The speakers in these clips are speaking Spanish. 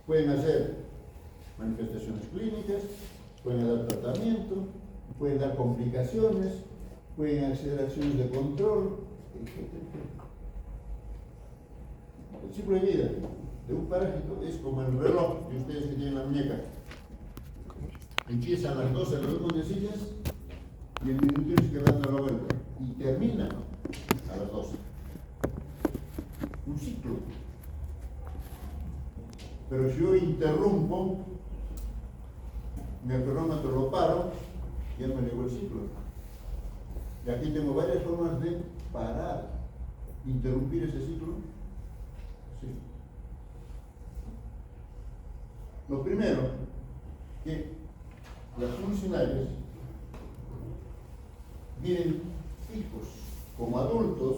Pueden hacer manifestaciones clínicas, pueden dar tratamiento, pueden dar complicaciones, pueden hacer acciones de control, etc. El ciclo de vida de un parásito es como el reloj de ustedes que tienen la muñeca. Empiezan a las 12 las 2 muñecillas y el minuto es que van a la vuelta y terminan a las 12. Un ciclo. Pero si yo interrumpo, mi cronómetro lo paro, ya me llegó el ciclo. Y aquí tengo varias formas de parar, interrumpir ese ciclo. Sí. Lo primero, que las funcionarias vienen fijos como adultos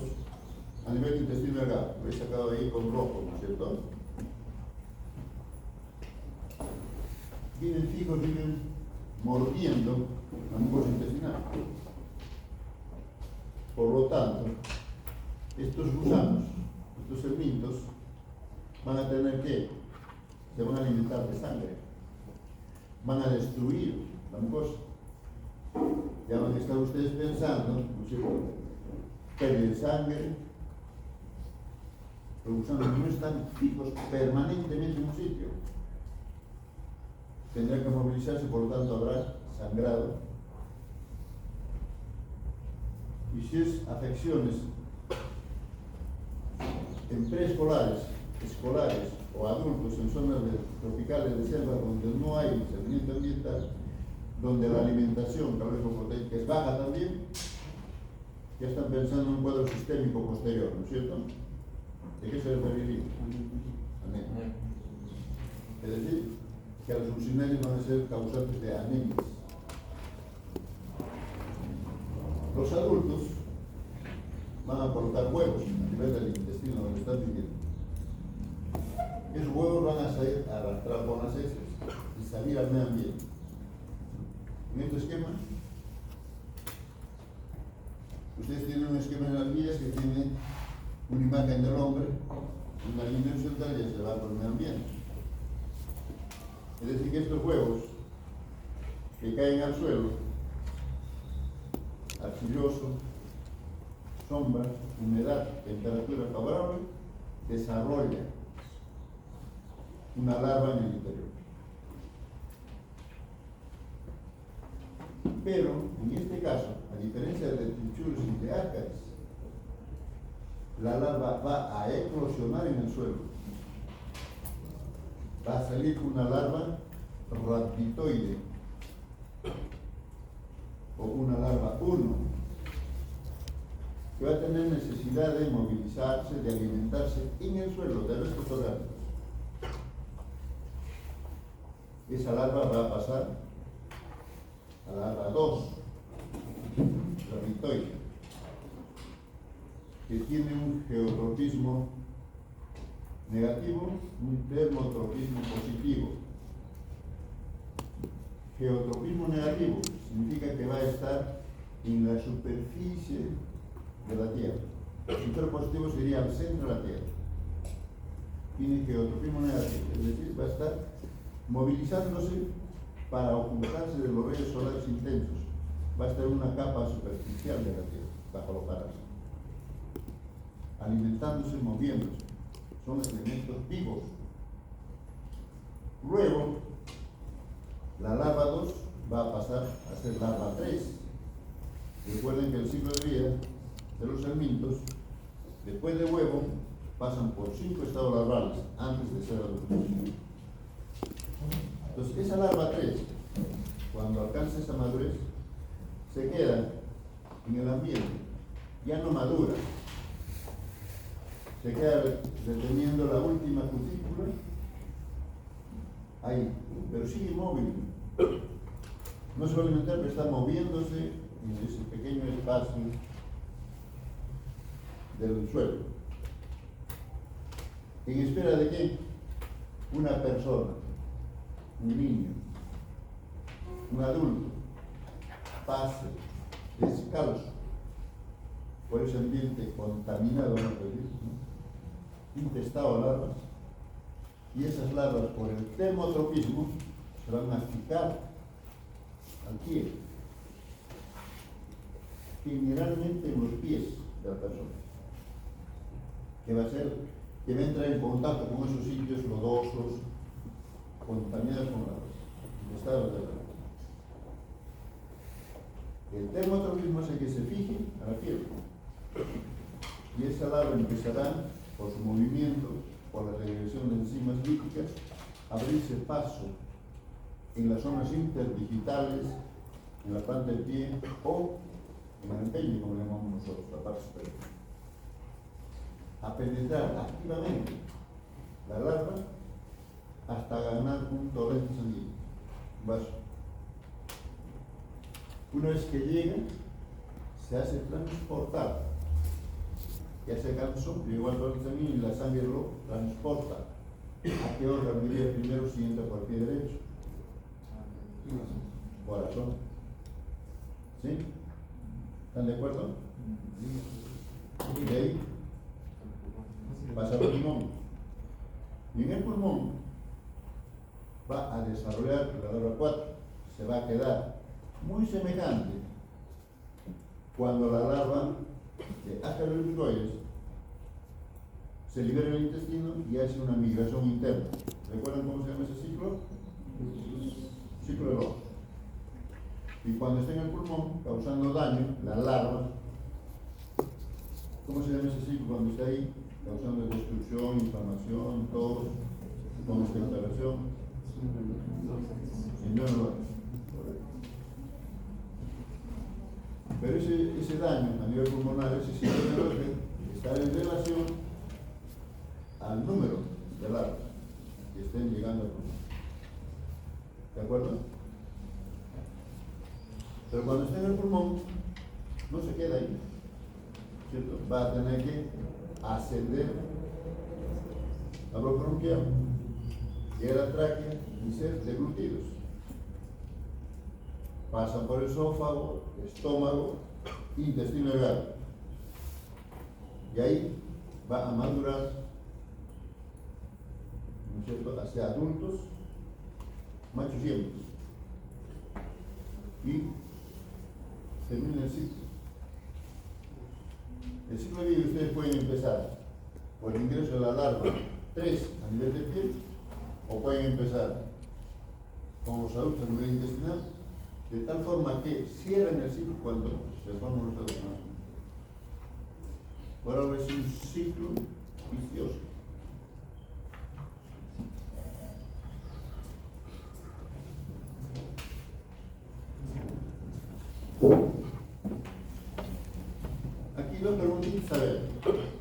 a nivel intestino delgado. Lo he sacado ahí con rojo, ¿no es cierto? Vienen fijos, vienen mordiendo la mucosa intestinal. Por lo tanto, estos gusanos, estos sermitos, van a tener que, se van a alimentar de sangre, van a destruir la mucosa. Ya van a estar ustedes pensando, ¿no es cierto?, pérdida de sangre. Los gusanos no están fijos permanentemente en un sitio. Tendrán que movilizarse, por lo tanto habrá sangrado. Y si es afecciones en preescolares, escolares o adultos en zonas tropicales de selva donde no hay saneamiento ambiental, donde la alimentación calórico-proteica es baja también, ya están pensando en un cuadro sistémico posterior, ¿no es cierto? ¿De qué se referiría? Anemia. Es decir, que los funcionarios van a ser causantes de anemias. Los adultos van a aportar huevos a nivel del intestino donde están viviendo. Esos huevos van a salir a arrastrar por las heces y salir al medio ambiente. En este esquema, ustedes tienen un esquema en las vías que tiene una imagen del hombre, una línea horizontal y se va por el medio ambiente. Es decir, que estos huevos que caen al suelo, arcilloso, sombra, humedad, temperatura favorable, desarrolla una larva en el interior. Pero, en este caso, a diferencia de Trichurus y de Ácaris, la larva va a eclosionar en el suelo. Va a salir una larva rhabditoide o una larva 1 que va a tener necesidad de movilizarse, de alimentarse en el suelo de restos orgánicos. Esa larva va a pasar a la larva 2, rhabditoide, que tiene un geotropismo negativo, un termotropismo positivo. Geotropismo negativo significa que va a estar en la superficie de la Tierra. El termopositivo sería al centro de la Tierra. Tiene geotropismo negativo, es decir, va a estar movilizándose para ocultarse de los rayos solares intensos. Va a estar en una capa superficial de la Tierra, bajo los parásitos, alimentándose, moviéndose. Son elementos vivos. Luego, la larva 2 va a pasar a ser larva 3. Recuerden que el ciclo de vida de los helmintos, después de huevo, pasan por 5 estados larvales antes de ser adultos. Entonces, esa larva 3, cuando alcanza esa madurez, se queda en el ambiente, ya no madura, se queda reteniendo la última cutícula ahí, pero sigue inmóvil. No se va a alimentar, pero está moviéndose en ese pequeño espacio del suelo. ¿En espera de qué? Una persona, un niño, un adulto, pase descalzo por ese ambiente contaminado, ¿no? Infestado de larvas, y esas larvas por el termotropismo se van a fijar al pie, generalmente en los pies de la persona, que va a entrar en contacto con esos sitios lodosos, contaminados con las estados de la larva. El termotropismo hace que se fije a la piel, y esa larva empezará, por su movimiento, por la regresión de enzimas líticas, a abrirse paso en las zonas interdigitales, en la planta del pie o en el empeño, como le llamamos nosotros, la parte superior, a penetrar activamente la larva hasta ganar un torrente sanguíneo, un vaso. Una vez que llega, se hace transportar, ya se cansó, llegó al torrente sanguíneo y la sangre lo transporta. ¿A qué órgano iría primero si entra por el pie derecho? Corazón. ¿Sí? ¿Están de acuerdo? Y de ahí pasa al pulmón. Y en el pulmón va a desarrollar la larva 4. Se va a quedar muy semejante cuando la larva de Ascaris se libera en el intestino y hace una migración interna. ¿Recuerdan cómo se llama ese ciclo? Ciclo de Roth. Y cuando está en el pulmón, causando daño, la larva, ¿cómo se llama ese ciclo cuando está ahí? Causando destrucción, inflamación, tos, con desesperación. Pero ese daño a nivel pulmonar, ese ciclo está en relación al número de larvas que estén llegando al pulmón. ¿De acuerdo? Pero cuando esté en el pulmón, no se queda ahí, ¿cierto? Va a tener que ascender a la bronquial, llegar a la tráquea y ser deglutidos. Pasan por el esófago, estómago, intestino delgado. Y ahí va a madurar, ¿no es cierto?, hacia adultos, machos y hembras. Y termina el ciclo. El ciclo de vida ustedes pueden empezar por el ingreso de la larva 3 a nivel de piel, o pueden empezar con los adultos a nivel intestinal, de tal forma que cierren el ciclo cuando se forman los adultos. Por ahora es un ciclo vicioso. Aquí dos preguntitas a ver,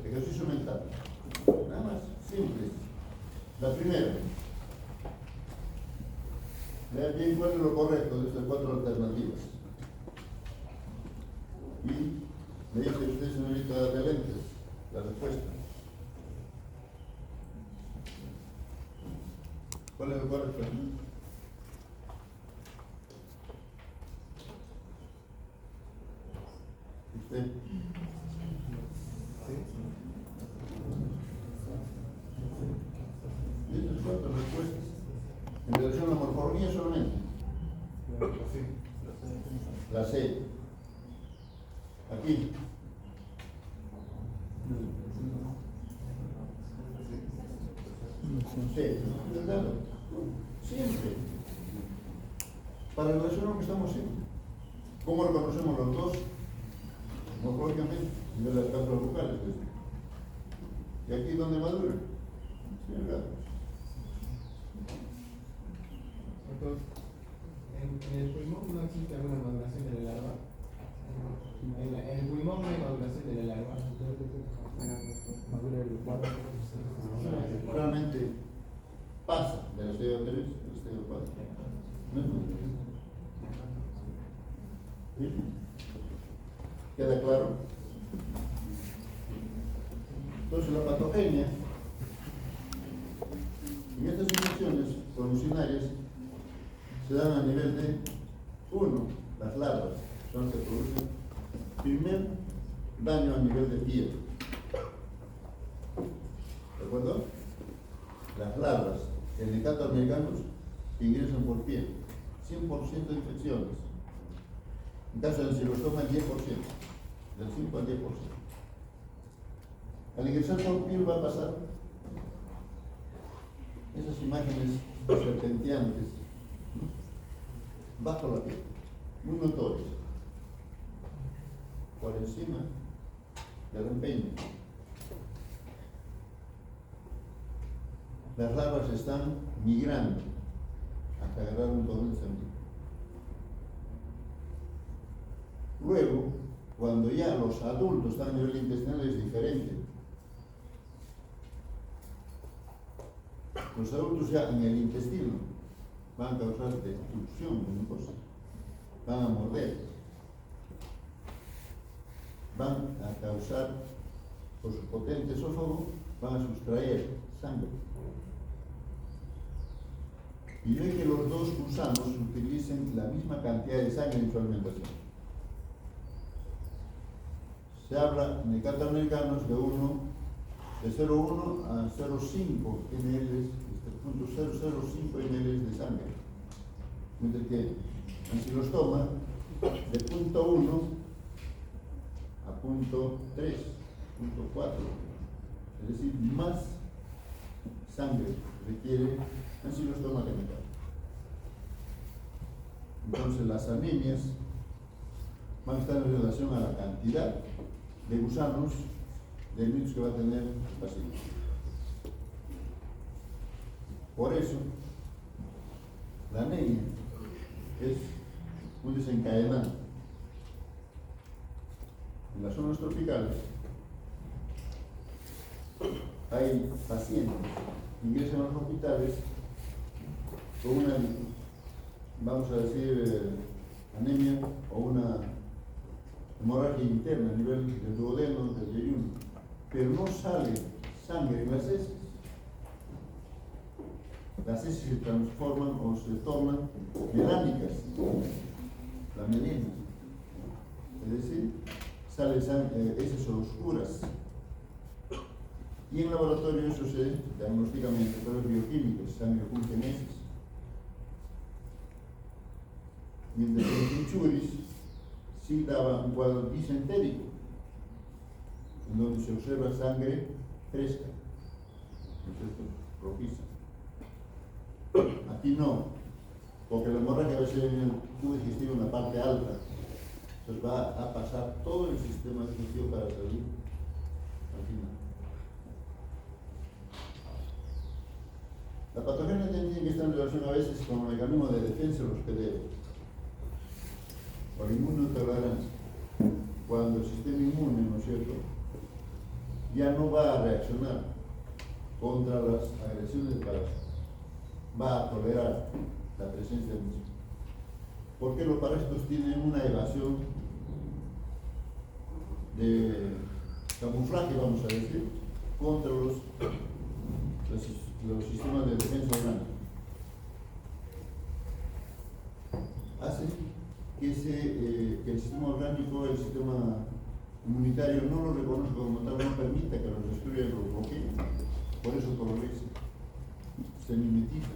ejercicio mental, nada más, simple. La primera, vean bien cuál es lo correcto de estas 4 alternativas. Y me dice usted, señorita de lentes, la respuesta. ¿Cuál es lo correcto? ¿Usted? Y estas 4 respuestas. En relación a la morfología solamente. La C. Aquí. C. ¿Entendiendo? Siempre. Para relacionar lo que estamos haciendo. ¿Cómo reconocemos los dos? Morfológicamente, de las cápsulas bucales. ¿Y aquí donde madura? Sí, ¿verdad? Entonces, en el pulmón no existe alguna maduración de la larva. En el pulmón no hay maduración de la larva. Realmente pasa del estadio 3 al estadio 4. ¿No? ¿Sí? ¿Queda claro? Entonces la patogenia en estas infecciones colucinarias se dan a nivel de 1, las larvas son las que producen primer daño a nivel de piel. ¿De acuerdo? Las larvas necatoamericanos que ingresan por piel, 100% de infecciones. En caso de ancilostoma, el 10%, del 5 al 10%. Al ingresar por piel va a pasar esas imágenes serpenteantes, ¿no?, bajo la piel, muy notorias, por encima del empeño. Las larvas están migrando hasta agarrar un torrente sanguíneo. Luego, cuando ya los adultos están a nivel intestinal, es diferente. Los adultos ya en el intestino van a causar destrucción de mucosa, van a morder, van a causar, por su potente esófago, van a sustraer sangre. Y ve que los dos gusanos utilicen la misma cantidad de sangre en su alimentación. Se habla en necatoamericanos de 0,1 a 0,5 ml, 0,005 ml de sangre. Mientras que ancilostoma de 0,1 a 0,3, 0,4. Es decir, más sangre requiere ancilostoma que necatoma. Entonces las anemias van a estar en relación a la cantidad de gusanos de mitos que va a tener el paciente. Por eso, la anemia es un desencadenante. En las zonas tropicales hay pacientes que ingresan a los hospitales con una, vamos a decir, anemia o una hemorragia interna a nivel del duodeno, del yeyuno, pero no sale sangre en las heces. Las heces se transforman o se tornan melánicas, la melena, es decir, sale heces oscuras. Y en laboratorio eso se diagnostica mediante pruebas bioquímicas, sangre oculta en heces. Mientras que los pinchuris sí daba un cuadro disentérico, en donde se observa sangre fresca, ¿no es cierto?, rojiza. Aquí no, porque la hemorragia va a ser en el tubo digestivo en la parte alta, entonces va a pasar todo el sistema digestivo para salir al final. La patogenia tiene que estar en relación a veces con el mecanismo de defensa de los peleos, por inmunotolerancia. Cuando el sistema inmune, ¿no es cierto?, ya no va a reaccionar contra las agresiones del parásito, va a tolerar la presencia del mismo. Porque los parásitos tienen una evasión de camuflaje, vamos a decir, contra los sistemas de defensa orgánica. Hace que el sistema orgánico, el sistema inmunitario no lo reconozca como tal, no permita que los destruya y los bloquee. Por eso coloriza, se mimetiza.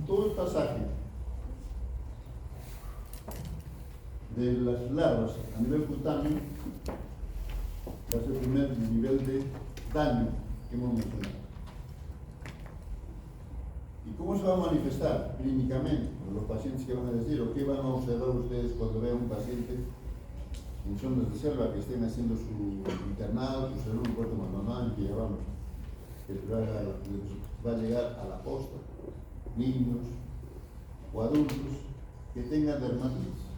Todo el pasaje de las larvas a nivel cutáneo va a ser el primer nivel de daño que hemos mencionado. ¿Y cómo se va a manifestar clínicamente? Los pacientes que van a decir, o qué van a observar ustedes cuando vean un paciente en zonas de selva que estén haciendo su internado, su salud, un puerto manual, que llevamos, que va a llegar a la posta, niños o adultos que tengan dermatitis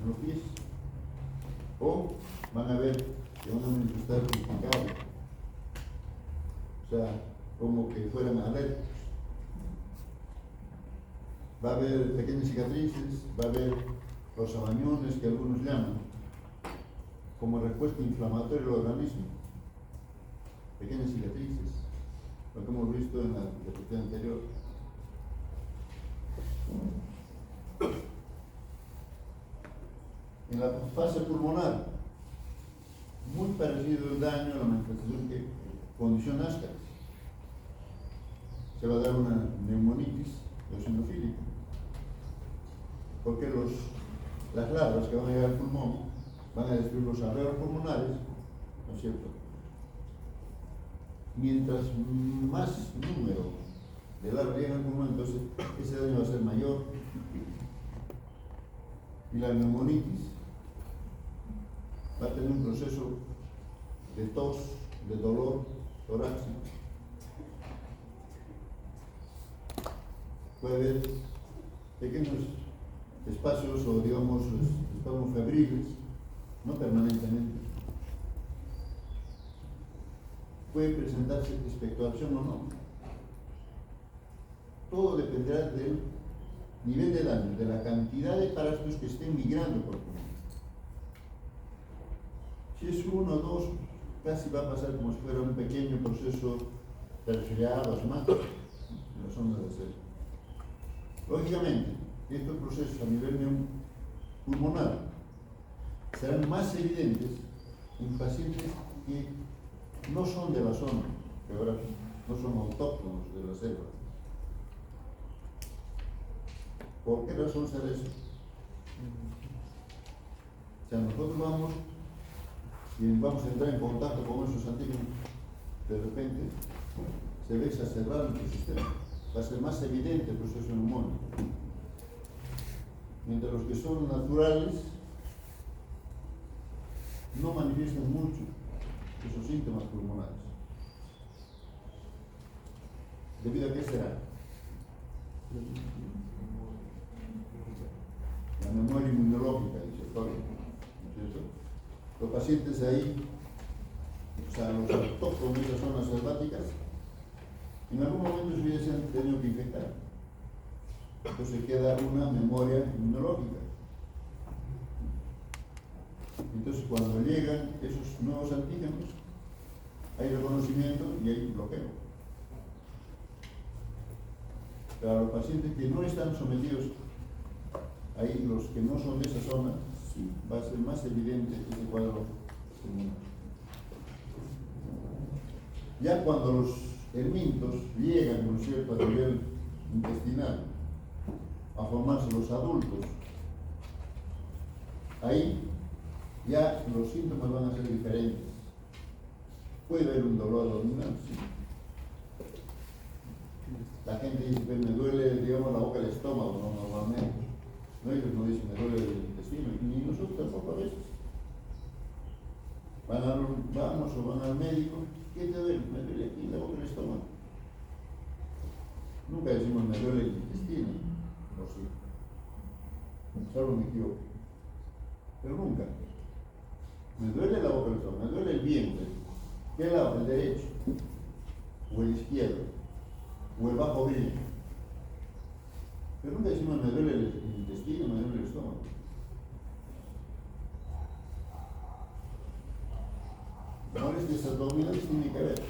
en los pies, o van a ver que van a manifestar picado, o sea, como que fueran alérgicos. Va a haber pequeñas cicatrices, va a haber los abañones que algunos llaman, como respuesta inflamatoria del organismo, pequeñas cicatrices, lo que hemos visto en la diapositiva anterior. En la fase pulmonar, muy parecido el daño a la manifestación que condiciona Ascaris. Se va a dar una neumonitis eosinofílica, porque las larvas que van a llegar al pulmón van a destruir los alveolos pulmonares, ¿no es cierto? Mientras más número de larvas llegan al pulmón, entonces ese daño va a ser mayor. Y la neumonitis va a tener un proceso de tos, de dolor torácico. Puede haber pequeños espacios o, digamos, espasmos febriles, no permanentemente. Puede presentarse expectoración o no. Todo dependerá del nivel de daño, de la cantidad de parásitos que estén migrando por el pulmón. Si es uno o dos, casi va a pasar como si fuera un pequeño proceso resfriado, asmático, en las ondas de celo. Lógicamente, estos procesos a nivel pulmonar serán más evidentes en pacientes que no son de la zona, que ahora no son autóctonos de la selva. ¿Por qué razón será eso? O sea, nosotros vamos a entrar en contacto con esos antígenos, de repente se ve exacerbado nuestro sistema. Va a ser más evidente el proceso neumónico. Mientras los que son naturales no manifiestan mucho esos síntomas pulmonares. ¿Debido a qué será? La memoria inmunológica, dice Freud, ¿no es cierto? Los pacientes ahí, o sea, los autóctonos de esas zonas selváticas, en algún momento de su vida se han tenido que infectar. Entonces queda una memoria inmunológica. Entonces cuando llegan esos nuevos antígenos, hay reconocimiento y hay bloqueo. Para los pacientes que no están sometidos, ahí los que no son de esa zona, sí va a ser más evidente ese cuadro inmunológico. Ya cuando los helmintos llegan, ¿no es cierto?, a nivel intestinal, a formarse los adultos, ahí ya los síntomas van a ser diferentes. Puede haber un dolor abdominal, sí. La gente dice que me duele, digamos, la boca del estómago, ¿no? Normalmente. No, ellos no dicen me duele el intestino, ni nosotros tampoco a veces. Vamos o van al médico, ¿qué te duele? Me duele aquí la boca del estómago. Nunca decimos me duele el intestino, o sí. Solo me equivoco. Pero nunca. Me duele la boca del estómago, me duele el vientre. ¿Qué lado? ¿El derecho? ¿O el izquierdo? ¿O el bajo vientre? Pero nunca decimos me duele el intestino, me duele el estómago. Molestias abdominales tienen que haber,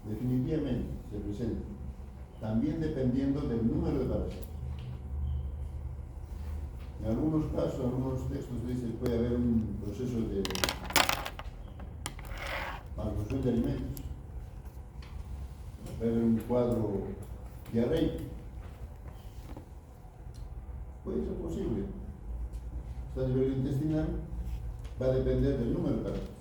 definitivamente se presentan, también dependiendo del número de parásitos. En algunos casos, en algunos textos dice que puede haber un proceso de malabsorción de alimentos, puede haber un cuadro diarreico. Puede ser posible. A nivel intestinal va a depender del número de parásitos.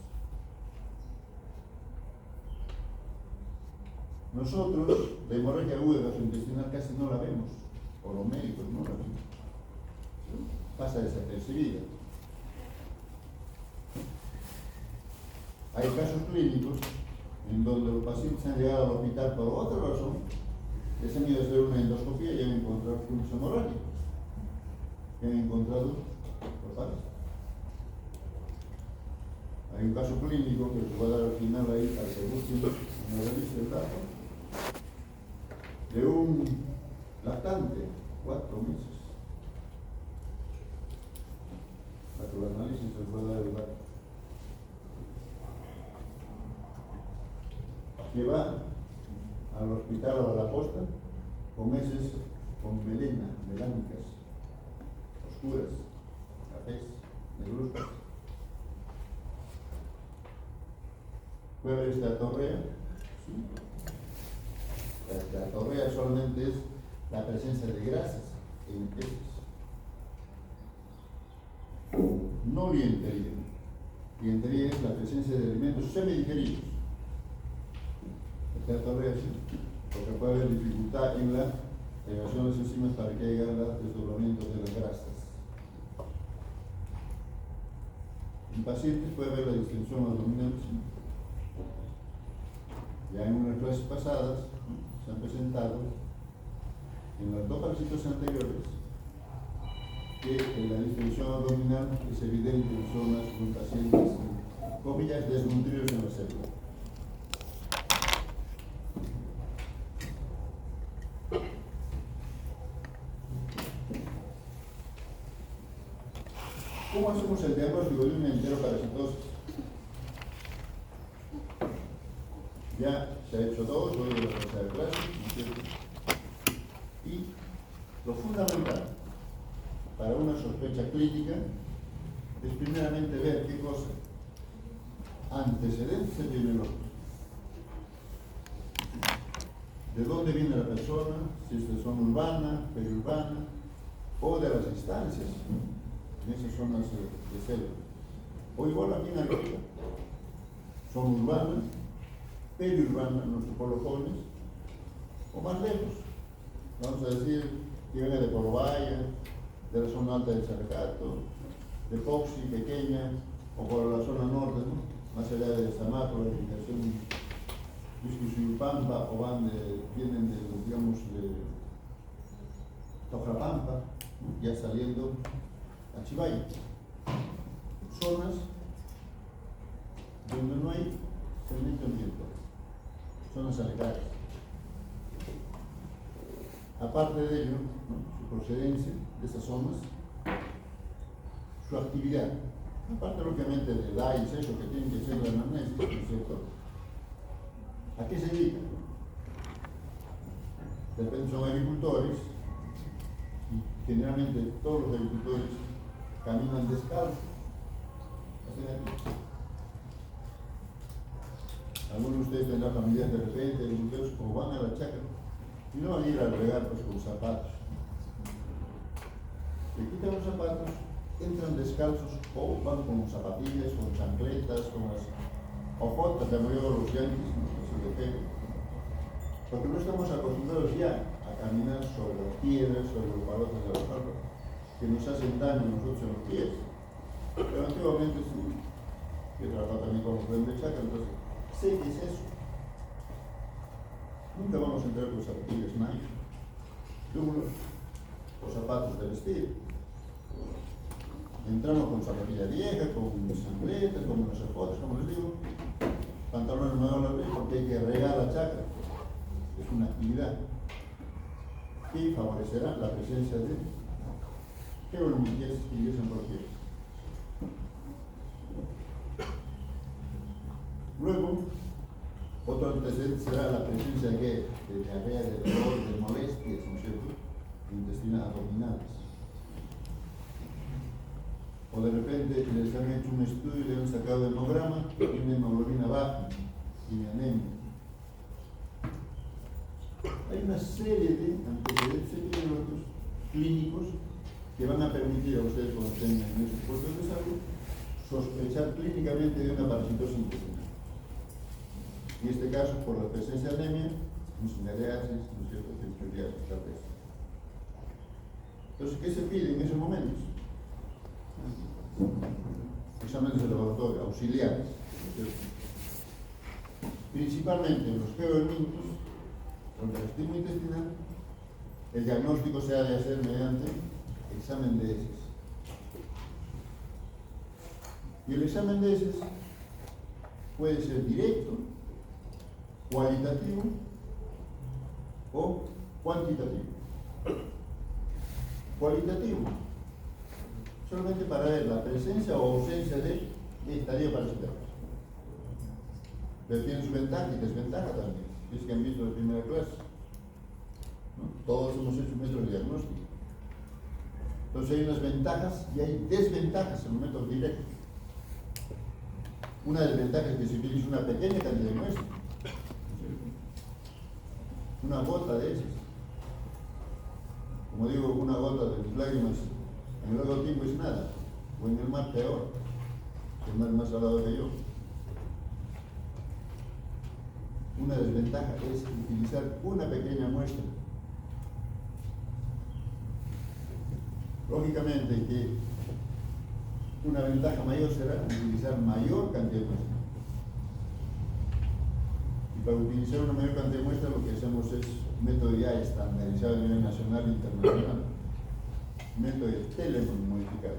Nosotros, la hemorragia aguda gastrointestinal casi no la vemos, o los médicos no la vemos. Pasa desapercibida. Hay casos clínicos en donde los pacientes han llegado al hospital por otra razón, les han ido a hacer una endoscopía y han encontrado flujo hemorrágico. Han encontrado los parásitos. Hay un caso clínico que les voy a dar al final ahí, al que busquen una revista del dato, de un lactante, 4 meses. Para que los análisis se les pueda dar el dato. Que va al hospital o a la posta con heces con melánicas, oscuras, cafés, negruzcas. puede haber esteatorrea. ¿Sí? La esteatorrea solamente es la presencia de grasas en heces. No dientería. Dientería es la presencia de alimentos semidigeridos. Esteatorrea sí, porque puede haber dificultad en la elevación de las enzimas para que haya el desdoblamiento de las grasas. En pacientes puede haber la distensión abdominal. Ya en unas clases pasadas se han presentado en las dos parásitos anteriores que la distensión abdominal es evidente en zonas de pacientes, comillas, desnutridos en la célula. ¿Cómo hacemos el diagnóstico de una enteroparasitosis? Ya se ha hecho dos, voy a la tercera clase, ¿no es cierto? Y lo fundamental para una sospecha clínica es primeramente ver qué cosa, antecedentes epidemiológicos. ¿De dónde viene la persona? Si es de zona urbana, periurbana, o de las instancias, en esas zonas de selva. O igual aquí en Arequipa, zona urbana, periurbana, nuestros polojones, o más lejos. Vamos a decir que viene de Porobaya, de la zona alta del Sarcato, de Poxi, pequeña, o por la zona norte, ¿no? Más allá de Samaco, la indicación Pampa, o vienen de, digamos, de Tojapampa, ¿no? Ya saliendo a Chivay. Zonas donde no hay cemento ambiental, zonas alejadas. Aparte de ello, ¿no? Su procedencia de esas zonas, su actividad, aparte lógicamente de la y eso que tiene que ser la anamnesis, ¿no es cierto? ¿A qué se dedican? De repente son agricultores, y generalmente todos los agricultores caminan descalzos. Algunos de ustedes tendrán familias de repente, agricultores, o van a la chacra y no van a ir a regar pues, con zapatos. Se quitan los zapatos, entran descalzos o van con zapatillas, con chancletas, con las ojotas, llamo yo los yanquis, ¿no? Así de pelo. Porque no estamos acostumbrados ya a caminar sobre las piedras, sobre los balotes de los árboles, que nos hacen daño a nosotros en los pies. Pero antiguamente sí. Yo he trabajado también con los de chacra, entonces sé qué es eso. Nunca vamos a entrar con zapatillas Nike, duros, o zapatos de vestir. Entramos con zapatilla vieja, con chancletas, con unas ojotas, como les digo, pantalones nuevos porque hay que regar la chacra. Es una actividad que favorecerá la presencia de geolmiquias que ingresan por aquí. Luego, otro antecedente será la presencia de diarrea, de dolor, de molestias, ¿no es cierto?, intestinales abdominales. O de repente les han hecho un estudio y le han sacado hemograma y tiene hemoglobina baja, tiene anemia. Hay una serie de antecedentes epidemiológicos clínicos que van a permitir a ustedes, cuando tengan esos puestos de salud, sospechar clínicamente de una parasitosis intestinal. En este caso, por la presencia de anemia, mucilareasis, ¿no es cierto?, centuriasis, tal vez. Entonces, ¿qué se pide en esos momentos? Exámenes de laboratorio, auxiliares, ¿no es cierto? Principalmente en los geoelmintos, contra el estigma intestinal, el diagnóstico se ha de hacer mediante examen de heces. Y el examen de heces puede ser directo, cualitativo o cuantitativo. Cualitativo, solamente para ver la presencia o ausencia de estadio parasitario. Pero tiene su ventaja y desventaja también. Es que han visto de primera clase, ¿no? Todos hemos hecho un método de diagnóstico. Entonces hay unas ventajas y hay desventajas en el método directo. Una desventaja es que se utiliza una pequeña cantidad de muestra. Una gota de esas. Como digo, una gota de mis lágrimas en el largo tiempo es nada. O en el mar peor. El mar más salado que yo. Una desventaja es utilizar una pequeña muestra. Lógicamente que una ventaja mayor será utilizar mayor cantidad de muestra. Y para utilizar una mayor cantidad de muestra lo que hacemos es un método ya estandarizado a nivel nacional e internacional. Un método de telemodificado.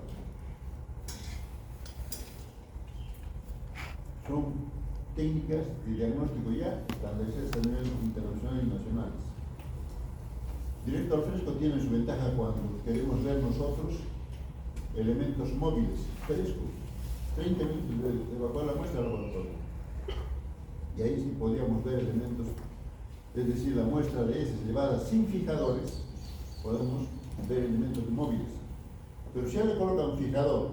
Son técnicas de diagnóstico ya establecidas a nivel internacional y nacional. Directo al fresco tiene su ventaja cuando queremos ver nosotros elementos móviles, frescos, 30 minutos de evacuar la muestra al laboratorio. Y ahí sí podríamos ver elementos, es decir, la muestra de heces llevada sin fijadores, podemos ver elementos móviles. Pero si ya le colocan un fijador,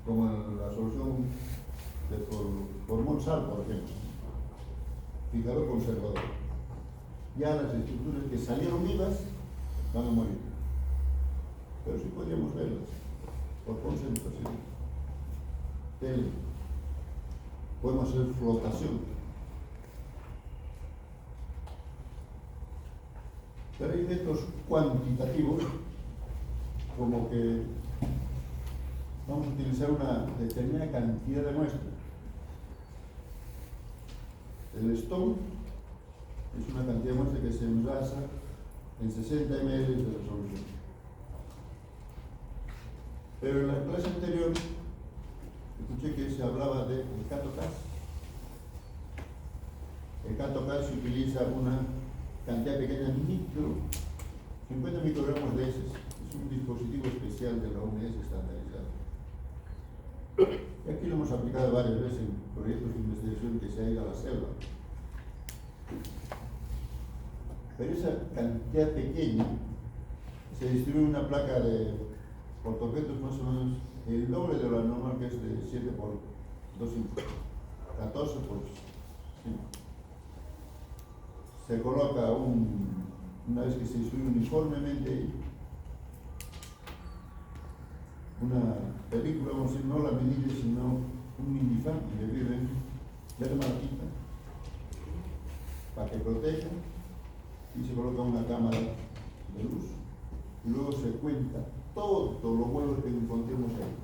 como en la solución por Monsal, por ejemplo, fijador conservador, ya las estructuras que salieron vivas van a morir. Pero sí podríamos verlas por concentración. Podemos hacer flotación. Pero hay métodos cuantitativos, como que vamos a utilizar una determinada cantidad de muestra. El Stone es una cantidad de muestra que se envasa en 60 ml de resolución. Pero en la clase anterior escuché que se hablaba de CATOCAS. El CATOCAS se utiliza una cantidad pequeña micro, 50 microgramos de heces. Es un dispositivo especial de la OMS estandarizado. Y aquí lo hemos aplicado varias veces en proyectos de investigación que se ha ido a la selva. Pero esa cantidad pequeña se distribuye en una placa de portoquetos más o menos el doble de lo normal, que es de 7 por 2, 14 por 5. Se coloca una vez que se distribuye uniformemente ahí, una película, vamos a decir, no la medida, sino un minifan, y le viven ver marquita para que proteja, y se coloca una cámara de luz, y luego se cuenta todos los huevos que encontremos ahí,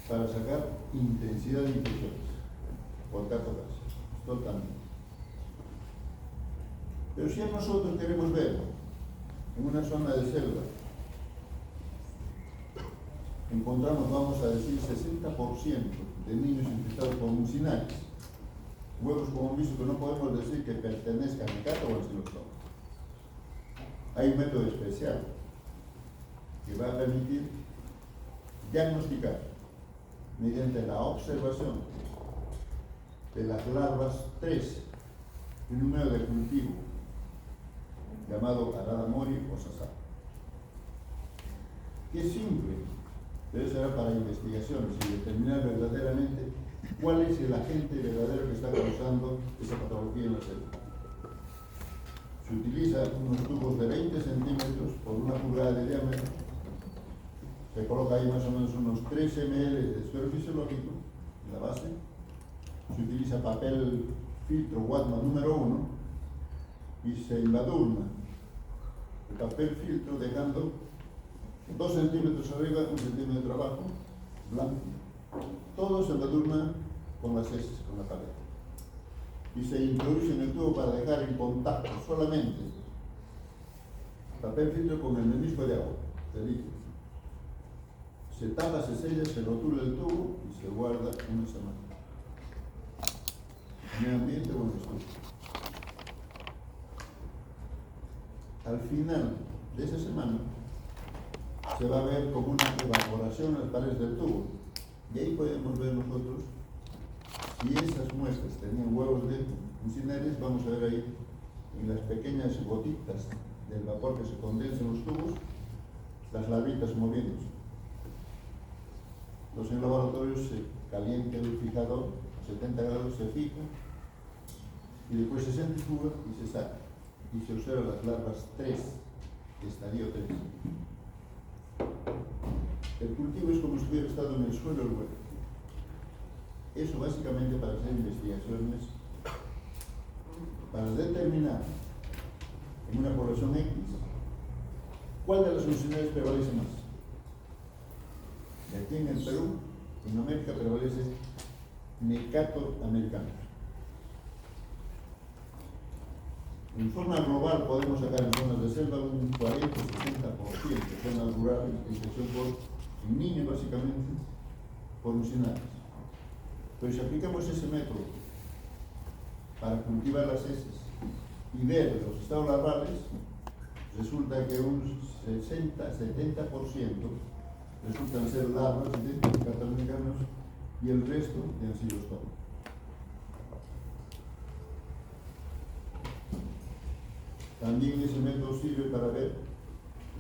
para sacar intensidad de infecciones por CATOCAS, totalmente. Pero si nosotros queremos ver en una zona de selva, encontramos, vamos a decir, 60% de niños infectados por mucinares, huevos como visto que no podemos decir que pertenezcan al cato o al xilostoma. Hay un método especial que va a permitir diagnosticar mediante la observación de las larvas 3, un número de cultivo llamado Arara Mori o Sasá. Que es simple, pero será para investigaciones y determinar verdaderamente cuál es el agente verdadero que está causando esa patología en la selva. Se utiliza unos tubos de 20 centímetros por 1 pulgada de diámetro. Se coloca ahí más o menos unos 3 ml de suero fisiológico en la base. Se utiliza papel filtro Watman número 1 y se embadurna el papel filtro dejando 2 centímetros arriba, 1 centímetro abajo, blanco. Todo se embadurna con las heces, con la paleta. Y se introduce en el tubo para dejar en contacto solamente papel filtro con el menisco de agua, de líquido. Se tapa, se sella, se rotula el tubo y se guarda una semana. Medio ambiente, buen resultado. Al final de esa semana se va a ver como una evaporación en las paredes del tubo. Y ahí podemos ver nosotros si esas muestras tenían huevos de mucinares. Vamos a ver ahí en las pequeñas gotitas del vapor que se condensa en los tubos, las larvitas moviéndose. Entonces en el laboratorio se calienta el fijador a 70 grados, se fija y después se centrifuga y se saca. Y se observan las larvas 3, estadio 3. El cultivo es como si hubiera estado en el suelo el huevo. Eso básicamente para hacer investigaciones, para determinar en una población X cuál de las funcionalidades prevalece más. Y aquí en el Perú, en América prevalece Mecato americano. En forma global podemos sacar en zonas de selva un 40-60%, zonas rurales, infección en niños básicamente, por funcionales. Pero si aplicamos ese método para cultivar las heces y ver los estados larvales, resulta que un 60-70% resultan ser larvas de mecato-americanos y el resto de ancilostomos. También ese método sirve para ver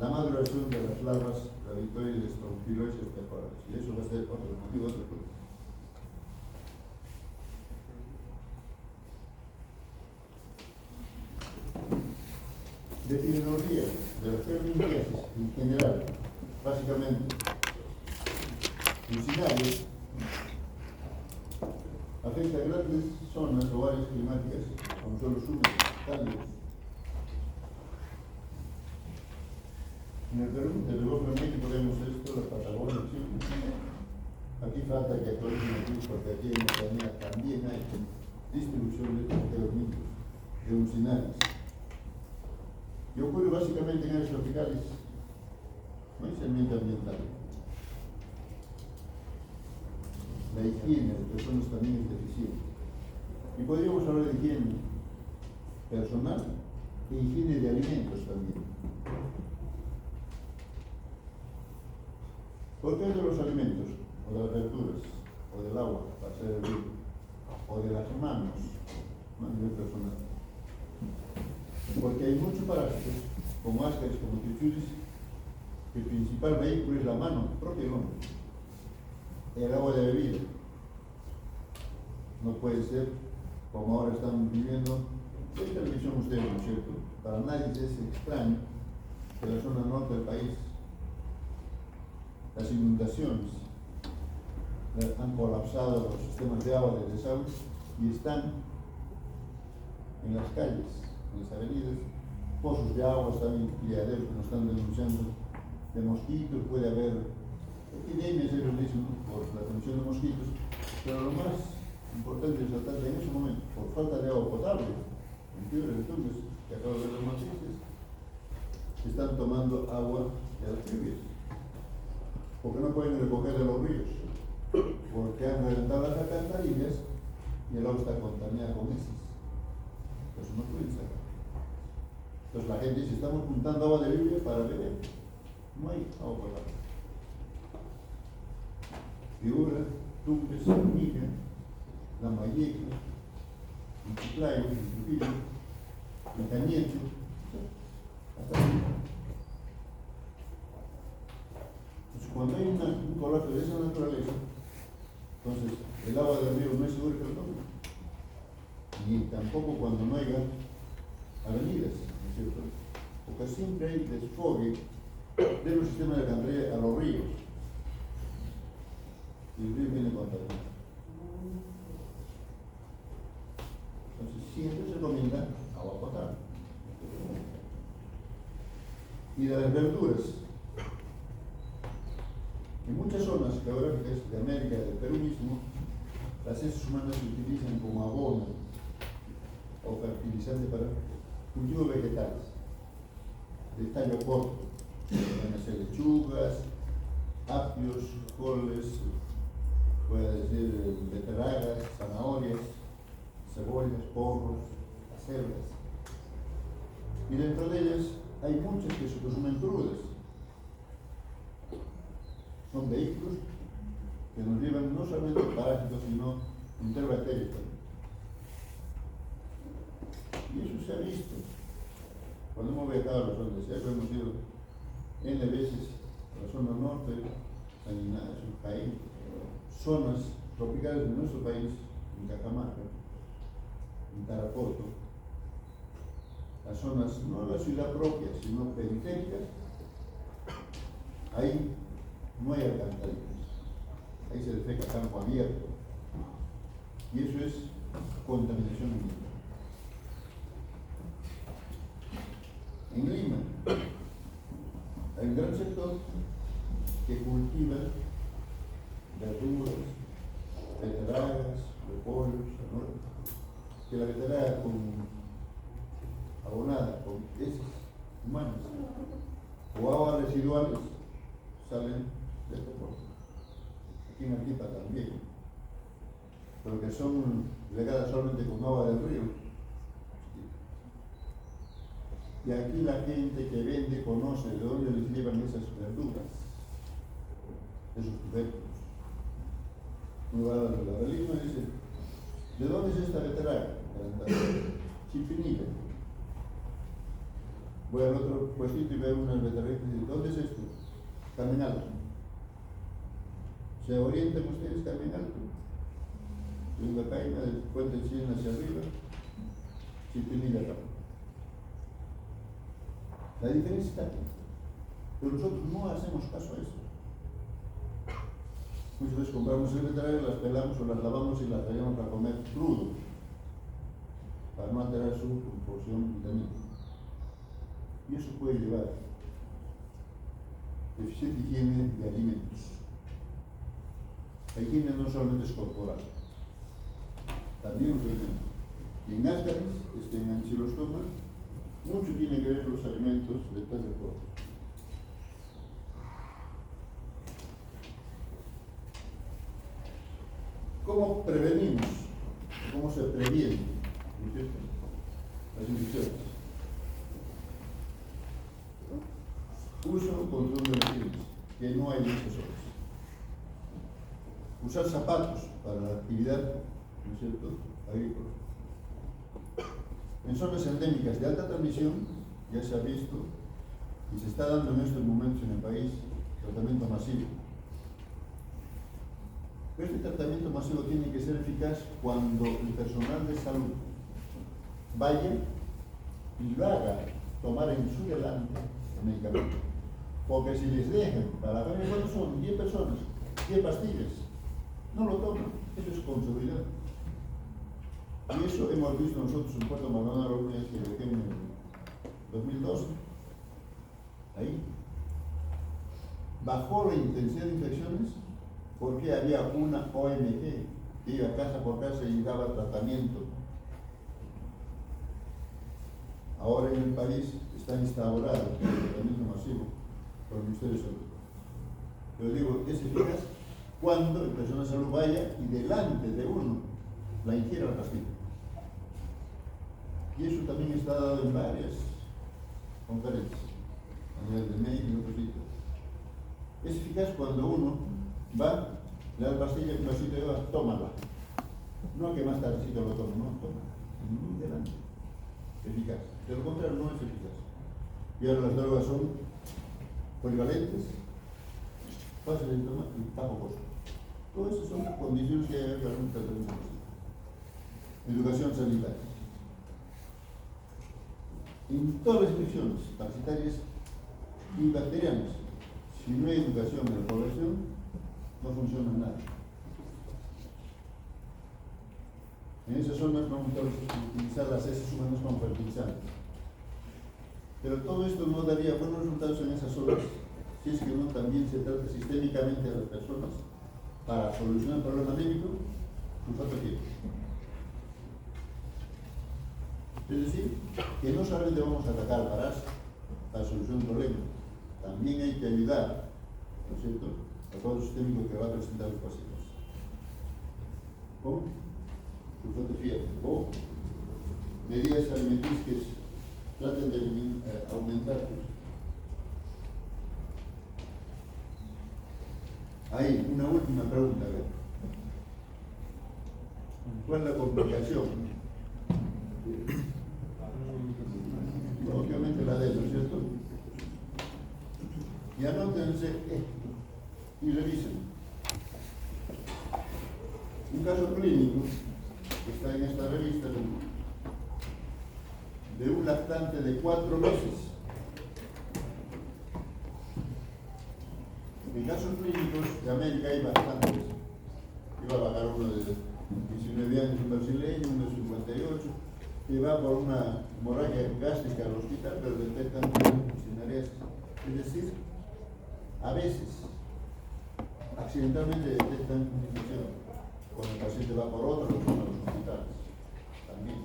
la maduración de las larvas gravitoides, tronquiloides temporales. Y eso va a ser otro motivo, otro punto. De epidemiología, de la germingiasis en general, básicamente, funcionarios afecta a grandes zonas o áreas climáticas, como son los húmedos, cálidos. En el Perú, desde luego en México vemos esto, la Patagonia, ¿sí? Aquí falta que actualicen aquí, porque aquí en Oceanía también hay distribución de hormigas, de uncinales. Y ocurre básicamente en áreas tropicales, no es ambiente ambiental. La higiene de personas también es deficiente. Y podríamos hablar de higiene personal e higiene de alimentos también. ¿Por qué de los alimentos, o de las verduras, o del agua para hacer el vino, o de las manos, a nivel personal? Porque hay muchos parásitos, como ascaris, como trichuris, que el principal vehículo es la mano, propio del hombre. El agua de bebida. No puede ser, como ahora están viviendo, en televisión ustedes, ¿no es cierto? Para nadie es extraño que la zona norte del país, las inundaciones han colapsado los sistemas de agua de desagüe y están en las calles, en las avenidas, pozos de agua, están en criaderos que nos están denunciando de mosquitos, puede haber epidemias, ellos dicen, por la transmisión de mosquitos, pero lo más importante es tratar de en ese momento, por falta de agua potable, en Piura, en Tumbes, que acabo de ver las noticias, están tomando agua de las lluvias, porque no pueden recoger de los ríos, porque han reventado las alcantarillas y el agua está contaminada con heces. Entonces no pueden sacar. Entonces la gente dice, estamos juntando agua de lluvia para beber. No hay agua potable. Piura, Tumbes, Mica, Lambayeque, en Chiclayo, en Trujillo, en Cañecho, hasta aquí. Entonces, cuando hay un colapso de esa naturaleza, entonces el agua del río no es seguro que lo tome. Ni tampoco cuando no haya avenidas, ¿no es cierto? Porque siempre hay desfogue de los sistemas de alcantarilla a los ríos. Y el río viene contaminado. Entonces siempre se recomienda agua potable. Y de las verduras. En muchas zonas geográficas de América, del Perú mismo, las heces humanas se utilizan como abono o fertilizante para cultivos vegetales de tallo corto. Pueden ser lechugas, apios, coles, puede decir beterragas, zanahorias, cebollas, porros, acelgas. Y dentro de ellas hay muchas que se consumen crudas. Son vehículos que nos llevan no solamente parásitos, sino interbacterias también. Y eso se ha visto. Cuando hemos viajado a la zona de Sierra, hemos ido N veces a la zona norte, San Ignacio, Jaén, zonas tropicales de nuestro país, en Cajamarca, en Tarapoto, las zonas, no de la ciudad propia, sino periféricas, ahí no hay alcantarillas, ahí se defeca a campo abierto, y eso es contaminación ambiental. En Lima hay un gran sector que cultiva verduras, beterragas, repollos, ¿no? Que la beterraga con abonada con heces humanas o aguas residuales salen de este pueblo. Aquí en Arequipa también, pero que son regadas solamente con agua del río. Y aquí la gente que vende conoce de dónde les llevan esas verduras, esos tubérculos. Uno va a la Lima y dice, ¿de dónde es esta beterraga? Chipinilla. Voy al otro puestito y veo unas beterragas y dice, ¿dónde es esto? Carmen Alto. ¿Se orientan ustedes Carmen Alto? En la caída del puente del Cien hacia arriba, Chipinilla acá. La diferencia está aquí, pero nosotros no hacemos caso a eso. Muchas veces compramos el beterraga, las pelamos o las lavamos y las traemos para comer crudo, para no alterar su composición vitamínica. Y eso puede llevar deficiente higiene de alimentos. La higiene no solamente es corporal, también los alimentos. Y en Ascaris, en Ancilostoma, mucho tiene que ver los alimentos de tal forma. ¿Cómo prevenimos? ¿Cómo se previene? ¿No es cierto? Las infecciones. Uso, control de residuos, que no hay muchas horas. Usar zapatos para la actividad, ¿no es cierto?, agrícola. En zonas endémicas de alta transmisión, ya se ha visto y se está dando en estos momentos en el país tratamiento masivo. Pero este tratamiento masivo tiene que ser eficaz cuando el personal de salud vaya y lo haga tomar en su delante el medicamento. Porque si les dejan para ver cuántos son 10 personas, 10 pastillas, no lo toman. Eso es con seguridad. Y eso hemos visto nosotros en Puerto Maldonado, una vez que dejé en el 2012. Ahí bajó la intensidad de infecciones porque había una ONG que iba casa por casa y daba tratamiento. Ahora en el país está instaurado el tratamiento masivo por el Ministerio de Salud. Pero digo, es eficaz cuando el personal de salud vaya y delante de uno la ingiera la pastilla. Y eso también está dado en varias conferencias, a nivel de médico y otros sitios. Es eficaz cuando uno va, le da la pastilla, un vasito de agua, tómala. No que más tardecito lo tome, no, toma. Delante. Eficaz. De lo contrario, no es eficaz. Y ahora las drogas son polivalentes, fáciles de tomar y bajo costo. Todas esas son condiciones que hay que haber un tratamiento. Educación sanitaria. En todas las infecciones parasitarias y bacterianas, si no hay educación de la población, no funciona nada. En esas zonas vamos a utilizar las heces humanas como fertilizantes. Pero todo esto no daría buenos resultados en esas zonas si es que no también se trata sistémicamente a las personas para solucionar el problema médico, su falta de tiempo. Es decir, que no solamente vamos a atacar para solucionar el problema, también hay que ayudar, ¿no es cierto?, a todo el sistémico que va a presentar los pacientes. Con sulfato de fierro o medidas alimenticias que traten de aumentar. Ahí, una última pregunta, ¿verdad? ¿Cuál es la complicación? Obviamente la de ¿no es cierto? Y anótense esto y revisen. Un caso clínico que está en esta revista de un lactante de 4 meses. En casos clínicos de América hay bastantes. Iba a bajar uno de 19 años, un brasileño, uno de 58, que va por una hemorragia gástrica al hospital, pero detectan cianuriasis. Es decir, a veces, accidentalmente detectan una infección, cuando el paciente va por otra, lo son a los hospitales, también.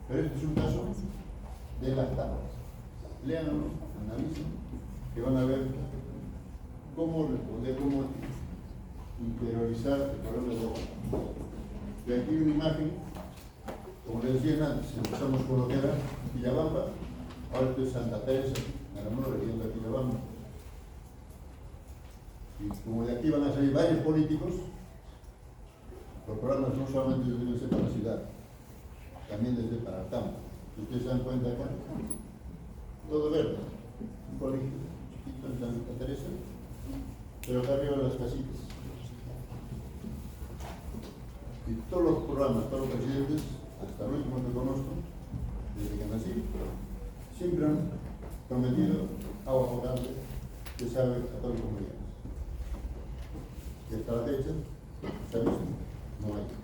Pero este es un caso de lactantes. Léanlo, analicen, que van a ver cómo responder, cómo interiorizar el problema de agua. Y aquí una imagen, como les decía antes, empezamos con lo que era Quillabamba, ahora esto es Santa Teresa, en la nueva región de Quillabamba. Y como de aquí van a salir varios políticos, los programas no solamente deben ser para la ciudad, también desde para el campo. Si ustedes se dan cuenta acá, todo verde, un colegio chiquito en Santa Teresa, pero acá arriba las casitas. Y todos los programas, todos los presidentes, hasta el último que conozco, desde que nací, siempre han prometido agua potable que sabe a todas las comunidades. Y hasta la fecha, se ha visto, no hay.